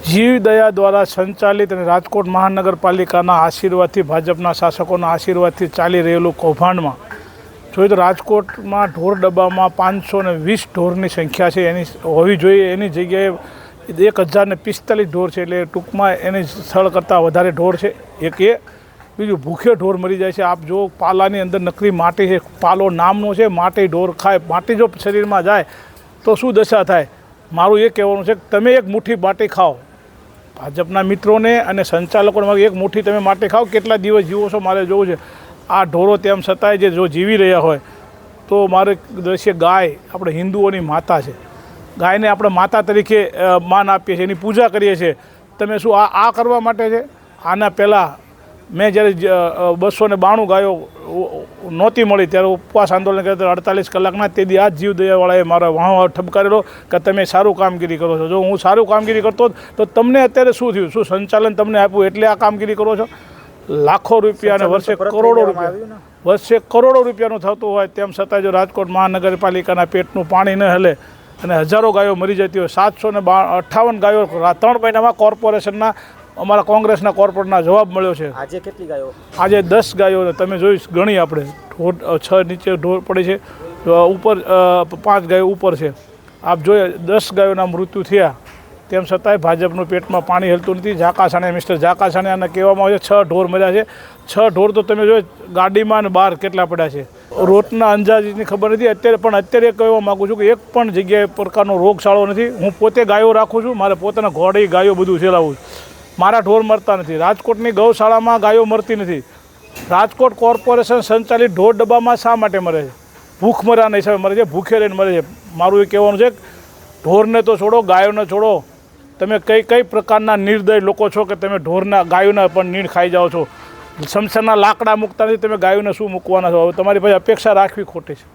જીવદયા દ્વારા સંચાલિત અને રાજકોટ મહાનગરપાલિકાના આશીર્વાદથી ભાજપના શાસકોના આશીર્વાદથી ચાલી રહેલું કૌભાંડમાં જોઈએ તો રાજકોટમાં ઢોર ડબ્બામાં 520 ઢોરની સંખ્યા છે એની હોવી જોઈએ, એની જગ્યાએ 1045 ઢોર છે. એટલે ટૂંકમાં એની સ્થળ કરતાં વધારે ઢોર છે. એક એ બીજું ભૂખ્યો ઢોર મરી જાય છે. આપ જો પાલાની અંદર નકલી માટી છે, પાલો નામનો છે, માટી ઢોર ખાય, માટી જો શરીરમાં જાય તો શું દશા થાય. મારું એ કહેવાનું છે કે તમે એક મુઠ્ઠી માટી ખાઓ, ભાજપના મિત્રોને અને સંચાલકોને એક મુઠ્ઠી તમે માટી ખાઓ, કેટલા દિવસ જીવો છો મારે જોવું છે. આ ઢોરો તેમ છતાંય જે જો જીવી રહ્યા હોય તો મારે દ્રશ્ય ગાય આપણે હિન્દુઓની માતા છે, ગાયને આપણે માતા તરીકે માન આપીએ છીએ, એની પૂજા કરીએ છીએ. તમે શું આ કરવા માટે છે? આના પહેલાં મેં જ્યારે 292 ગાયો નહોતી મળી ત્યારે ઉપવાસ આંદોલન કર્યું 48 કલાકના, તે દી આ જ જીવદયાવાળાએ મારો વાહ ઠપકારેલો કે તમે સારું કામગીરી કરો છો. જો હું સારું કામગીરી કરતો તો તમને અત્યારે શું થયું? શું સંચાલન તમને આપ્યું એટલે આ કામગીરી કરો છો? લાખો રૂપિયા અને વર્ષે કરોડો રૂપિયાનું થતું હોય તેમ છતાં જો રાજકોટ મહાનગરપાલિકાના પેટનું પાણી ન હલે અને હજારો ગાયો મરી જતી હોય, 758 ગાયો 3 મહિનામાં કોર્પોરેશનના અમારા કોંગ્રેસના કોર્પોરેટના જવાબ મળ્યો છે. આજે કેટલી ગાયો? આજે 10 ગાયો તમે જોઈશ ગણી આપણે 6 નીચે ઢોર પડે છે, ઉપર 5 ગાયો ઉપર છે. આપ જોઈએ 10 ગાયોના મૃત્યુ થયા તેમ છતાંય ભાજપનું પેટમાં પાણી હલતું નથી. ઝાકાસાણે મિસ્ટર ઝાકાસાણેને કહેવામાં આવે છે 6 ઢોર મર્યા છે. 6 ઢોર તો તમે જો ગાડીમાં અને બહાર કેટલા પડ્યા છે. રોટના અંદાજની ખબર નથી અત્યારે, પણ અત્યારે કહેવા માગું છું કે એક પણ જગ્યાએ પ્રકારનો રોગચાળો નથી. હું પોતે ગાયો રાખું છું, મારે પોતાના ઘોડી ગાયો બધું ચલાવું છું, મારા ઢોર મરતા નથી. રાજકોટની ગૌશાળામાં ગાયો મરતી નથી. રાજકોટ કોર્પોરેશન સંચાલિત ઢોર ડબ્બામાં શા માટે મરે છે? ભૂખ મર્યાના હિસાબે મરે છે, ભૂખે રહીને મરે છે. મારું એ કહેવાનું છે ઢોરને તો છોડો, ગાયોને છોડો. તમે કઈ પ્રકારના નિર્દય લોકો છો કે તમે ઢોરના ગાયોના પણ નીણ ખાઈ જાઓ છો? શમશાનના લાકડા મૂકતા નથી, તમે ગાયોને શું મૂકવાના છો? હવે તમારી પાસે અપેક્ષા રાખવી ખોટી છે.